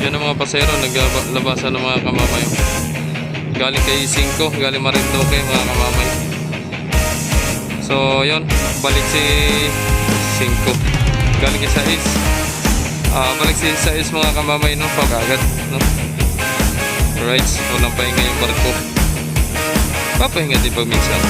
Yan ang mga pasero, naglabasan ng mga kamamay. Galing kay 5, galing Marinduque mga kamamay. So yun, balik si 5. Galing kay 6. Balik si 6 mga kamamay, no? Pagagad, no? Alright, walang pahinga yung barko. Papahinga din pag minsan.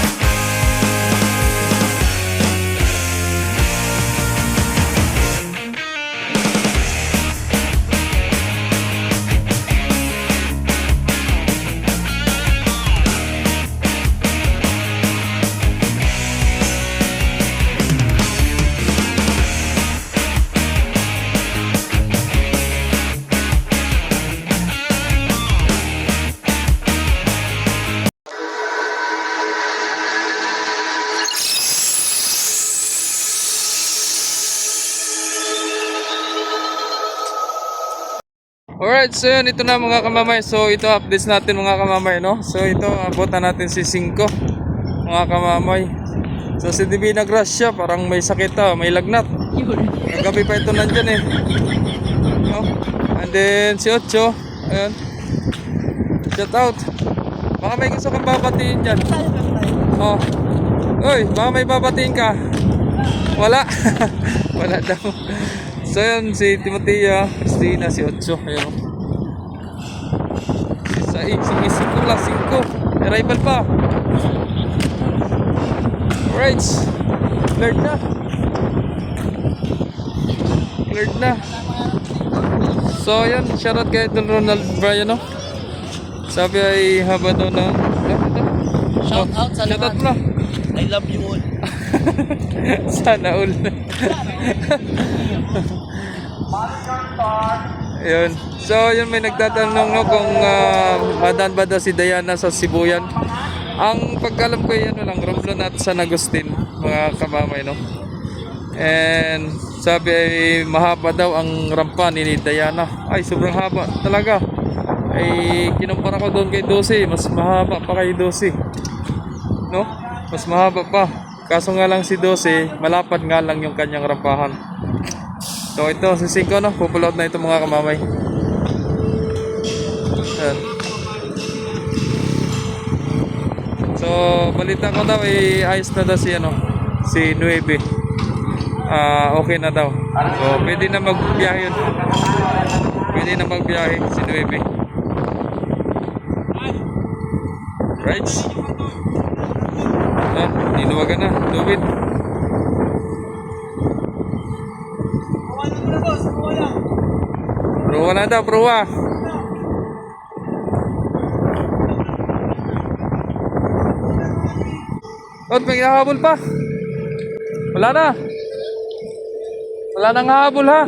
Alright, so yun, ito na mga kamamay. So ito updates natin mga kamamay, no? So ito, abutan natin si 5 mga kamamay. So si Divina Gracia, parang may sakit, may lagnat. Kagabi pa ito nandyan eh, no? And then si 8, ayun, shout out. Baka may gusto kang babatiin dyan. Oh, uy, baka may babatiin ka. Wala. Wala daw. So yun, si Timotea, Christina, si 8, ayun. Si 5 lang, 5. Arrival pa. Alright. Cleared na. Cleared na. So yun, shoutout kay Don Ronald Bryan, no? Sabi ay haba daw na. Shout out sa lahat. Shoutout mo. I love you all. Sana all. Ayun. So yun, may nagtatanong, no, kung hadaan ba daw si Diana sa Sibuyan. Ang pagkalam ko yan lang, Romblon at San Agustin mga kamamay, no. And sabi ay mahaba daw ang rampa ni Diana. Ay sobrang haba talaga. Ay kinumpara ko doon kay 12, mas mahaba pa kay 12, no. Mas mahaba pa. Kaso nga lang si 12, malapad nga lang yung kanyang rampahan. So ito si 5, no, pupulot na ito mga kamamay. Ayan. So balita ko daw ayos na daw si si 9. Okay na daw. So pwede na magbiyahe yun. Pwede na magbiyahe si 9. Right? Ayan, niluwagan na, David. Prowa na daw, prowa. At may nahabol pa. Wala na. Wala nang habol, ha.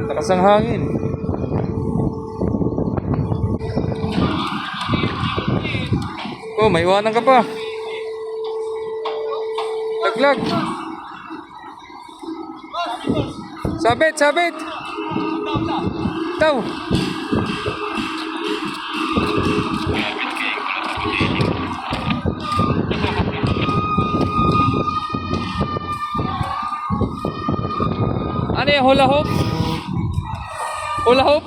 Lakas ang hangin. Oh, may iwanan ka pa. Laglag. Sabit, sabit. Taw. Ano yung hula hoop? Hula hoop?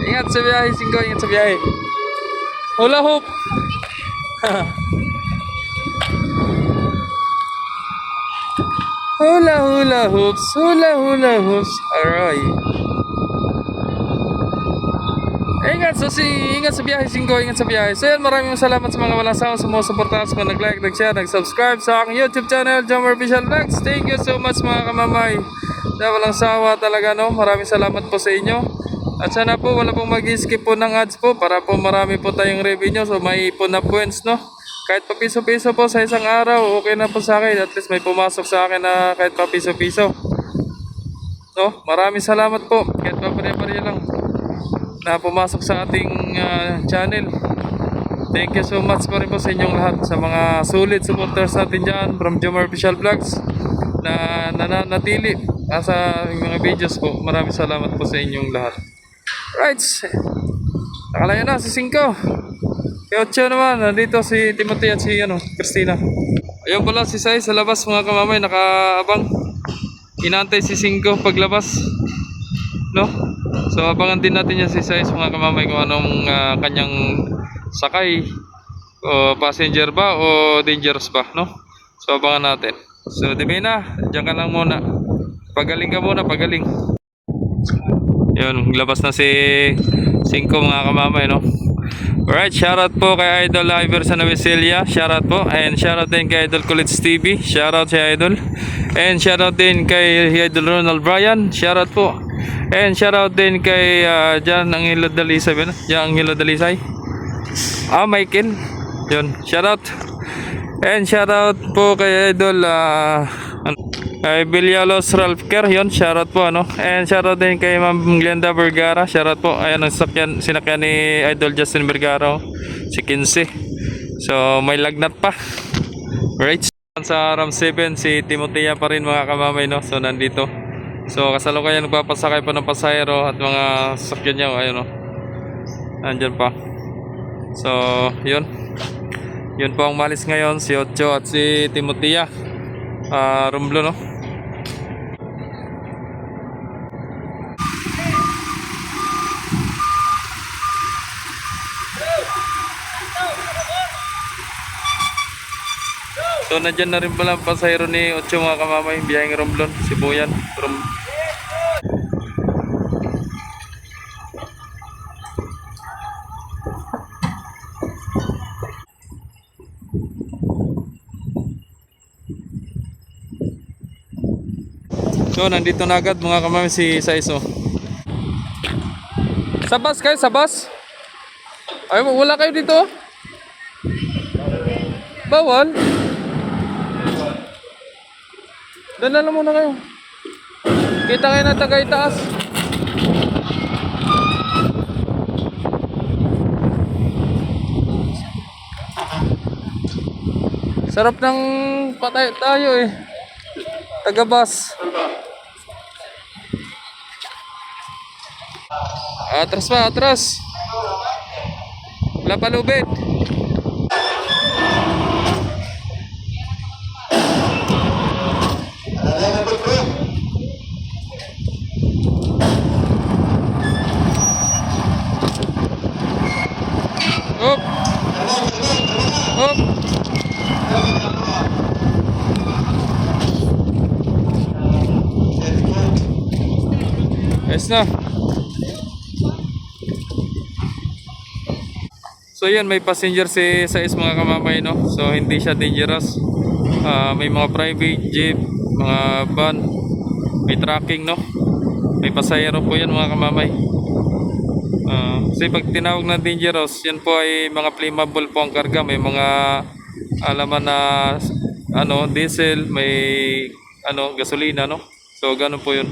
Ingat sa biyahe, 5, ingat sa biyahe. Hula hoop. Hula hula hoops, hula hula hoops. Alright. Ingat sa biyahe, 5, ingat sa biyahe. So yan, maraming salamat sa mga walang sawa, sa mga suportahan, sa mga nag-like, nag-share, nag-subscribe sa aking YouTube channel, Jomar Official Vlogs. Thank you so much mga kamamay. Na walang sawa talaga, no. Maraming salamat po sa inyo. At sana po wala pong mag-skip po ng ads po para po marami po tayong revenue. So may ipon na points, no. Kahit pa piso-piso po sa isang araw, okay na po sa akin. At least may pumasok sa akin na kahit pa piso-piso, no. Maraming salamat po. Kahit pa pare-pare lang na pumasok sa ating channel. Thank you so much pa rin po sa inyong lahat, sa mga solid supporters natin dyan from Jomar Official Vlogs na nananatili sa mga videos po. Maraming salamat po sa inyong lahat. Right, nakalayo na si 5. Kay Ocho naman, nandito si Timothy at si Christina. Ayun pala si Sai sa labas mga kamamay, nakaabang. Inaantay si Cinco paglabas. No? So abangan din natin yan si Sai mga kamamay kung anong kanyang sakay. O passenger ba o dangerous ba, no? So abangan natin. So Divina, diyan ka lang muna. Pagaling ka muna, pagaling. Yun, labas na si Cinco mga kamamay, no? Alright, shoutout po kay Idol Iverson Naviselia, shoutout po. And shoutout din kay Idol Kulits TV, shoutout si Idol. And shoutout din kay Idol Ronald Bryan, shoutout po. And shoutout din kay Jan Angelo Dalisay, Jan Angelo Dalisay. Michael. Yun, shoutout. And shoutout po kay Idol kay Villalobos Ralph Kerr, yun, shoutout po And shoutout din kay Ma'am Glenda Vergara, shoutout po. Ayan ang sinakyan ni Idol Justin Vergara, si 15. So may lagnat pa. Right. Sa Ram 7 si Timotea pa rin mga kamamay, no. So nandito. So kasalukuyan nagpapasakay pa ng pasahero at mga sasakyan niya, ayun, Nandiyan pa. So yun. Yun po ang malis ngayon, si Ocho at si Timotea. Rumblo, no. So nandyan na rin pala ang pasahero ni Ocho mga kamamay, biyaheng Romblon, Sibuyan. So nandito na agad mga kamamay si Saiso. Sa bus kayo, sa bus? Ay, wala kayo dito? Bawal? Doon na lang muna kayo. Kita kayo na Tagaytaas. Sarap ng patay tayo eh. Taga-bus. Atras pa, atras. Wala pa lubid. Up. Up. Yes na. So yan, may passenger si Sais mga kamamay, no. So hindi siya dangerous. May mga private jeep, mga van, may tracking, no. May pasahero po yan mga kamamay. Kasi pag tinawag na dangerous, yan po ay mga flammable po ang karga. May mga alaman na diesel, may gasolina, no. So ganun po yun.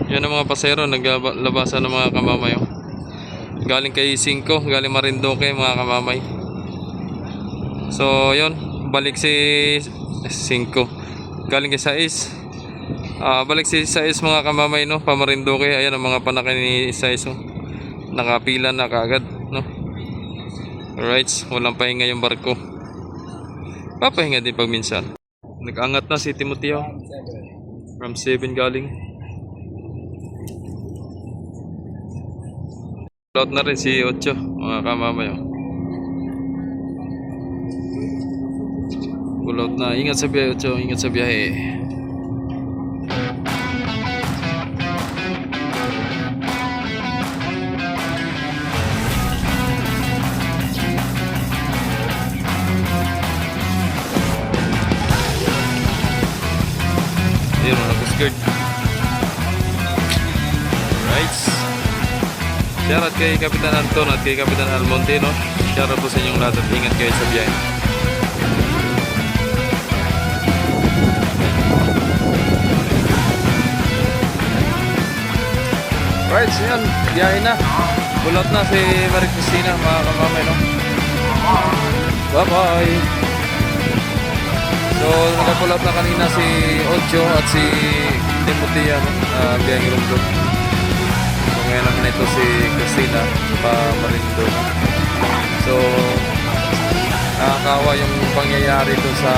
Yan ang mga pasero naglabasan ng mga kamamay. Galing kay 5, galing Marinduque mga kamamay. So yun, balik si 5. Galing kay 6. Balik si 6 mga kamamay, no, pa Marinduque. Ayan ang mga panakay ni 6. Nakapila na kaagad, no. Alright, walang pahinga yung barko. Papahinga din pag minsan. Nag-angat na si Timoteo. From 7 galing. Load na rin si Ocho mga kamamay. Pull na. Ingat sa biyahe Ocho, ingat sa biyahe. Ayun, nakaskirt. Right. Shoutout kay Kapitan Anton at kay Kapitan Almonte, no? Shoutout po sa inyong lahat at ingat kayo sa biyahe. Right, so yan, biyahe na. Bulot na si Marie Cristina, mga kamamay, no? Bye-bye! So, nakapulot na kanina si Ocho at si Timothy biyaheng Romblon. So ngayon naman ito si Christina pa Marinduque. So nakakawa yung pangyayari doon sa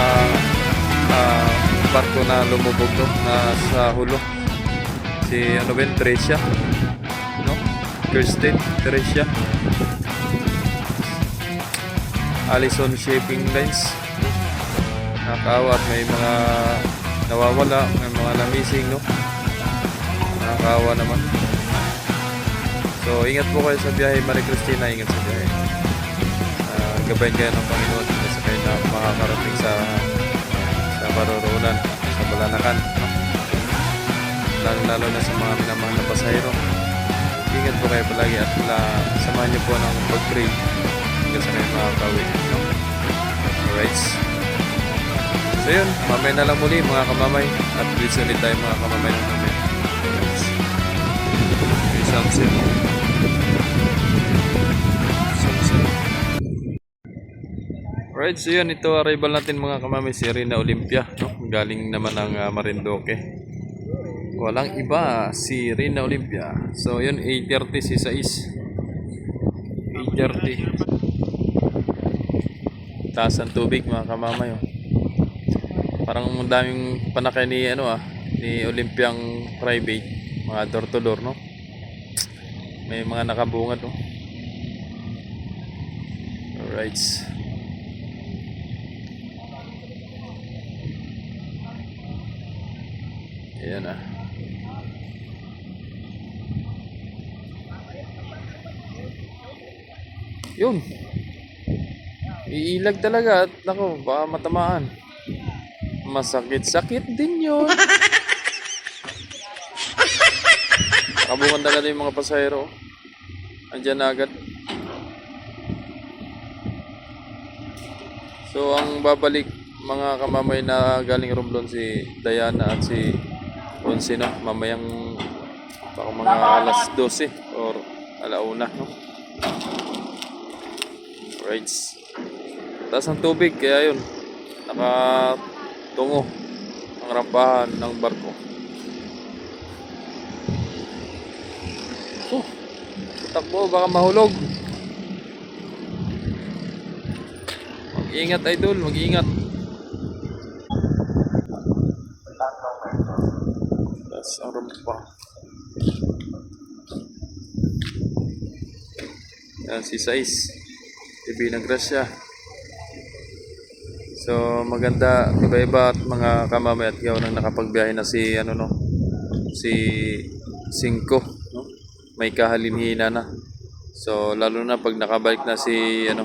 barko na lumubog no, na sa hulo. Si ano ba yun? Tricia, no? Kirsten, Tricia, Allison Shipping Lines. Nakakaawa at may mga nawawala, may mga namising, no? Nakakaawa naman. So ingat po kayo sa biyahe, Maria Cristina, ingat sa biyahe. Gabayan kayo ng Panginoon kasi kayo na makakarating sa paroroonan, sa Balanakan, no? Lalo na sa mga minamahal na pasahero. Ingat po kayo palagi at samahan niyo po ng pag-pray hanggang sa kayo makakawi, no? Alright. So yun, mamay na lang muli mga kamamay at please ulit tayo mga kamamay ng mamay. Alright. Okay, sunset. Alright, so yun, ito arrival natin mga kamamay, si Rina Olympia, no? Galing naman ng Marinduque. Walang iba, si Rina Olympia. So yun, 8:30 si Sais. 8:30. Taas ang tubig mga kamamay. Oh. Parang daming panakay ni ni Olympiang private, mga door to door, no? May mga nakabungad, no? Alright. Ayan na. Yun. Iilag talaga at nako, baka matamaan. Masakit-sakit din yun. Nakabungan talaga yung mga pasahero. Andyan na agad. So ang babalik mga kamamay na galing Romblon si Diana at si Onsi, no? Mamayang baka mga alas 12 or alauna, no? Right. Taas ang tubig kaya yun nakatungo ang rampahan ng barko. Takbo baka mahulog. Mag-ingat idol, mag-ingat. Taas ang rampa. Yan si Sais. Ibig ng grasya. So maganda, iba-iba at mga kamamay at yaw nang nakapagbiyahe na si si 5, no? May kahalinhina na. So lalo na pag nakabalik na si 9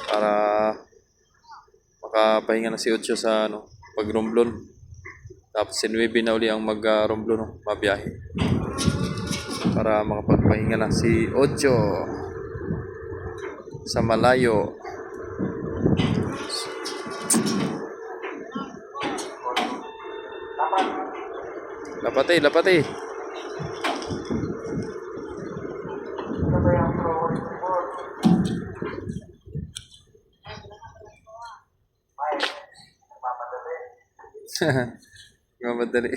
para makapahinga na si 8 sa pag Romblon. Tapos si 9 na uli ang mag Romblon, mabiyahe. Para makapagpahinga na si 8 sa malayo. Lapati. Mamadali.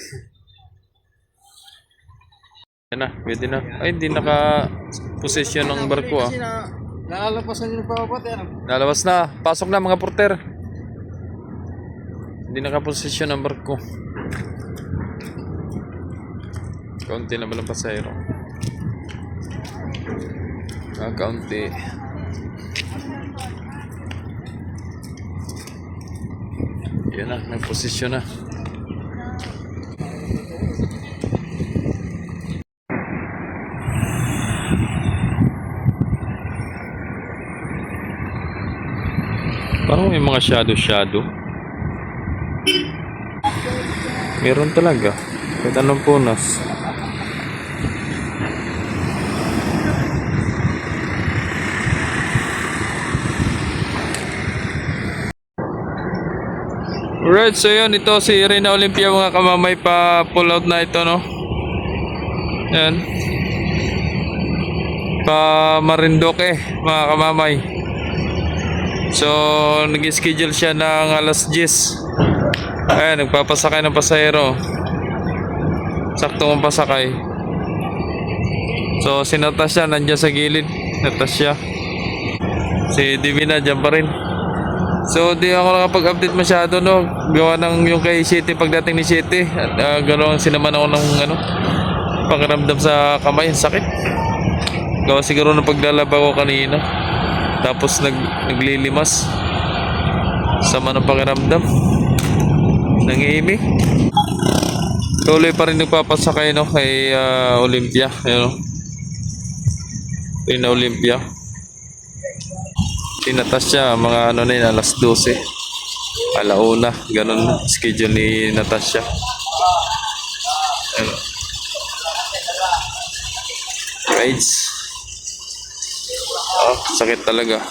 Yan na, pwede na. Ay, hindi naka-posisyon ng barko ah. Nalalapasan yung papapater. Lalabas na. Pasok na mga porter. Hindi naka-posisyon ng barko. Kaunti na balang pasahero. Kaunti. Yan na, nag-posisyon na. Parang may mga shadow. Meron talaga. Kahit anong punas. Alright, so yun, ito si Rina Olympia mga kamamay, pa pull out na ito, no? Yan. Pa Marinduque mga kamamay. So nag-schedule siya ng alas 10. Ayan, nagpapasakay ng pasahero. Sakto ang pasakay. So, si Natasha nandiyan sa gilid. Natasha. Si Divina dyan pa rin. So, di ako nakapag-update masyado, no? Gawa ng yung kay City, pagdating ni City. At gano'n sinaman ako ng pakiramdam sa kamay. Sakit. Gawa siguro ng paglalaba ko kanina. Tapos naglilimas. Sama ng pakiramdam. Nangiimi. Tuloy pa rin nagpapasakay, no, kay Olympia, Rina Olympia. Tinatas siya mga ano na yun, alas 12, alauna, ganun schedule ni Natasha. Ayun. Rides. Oh, sakit talaga.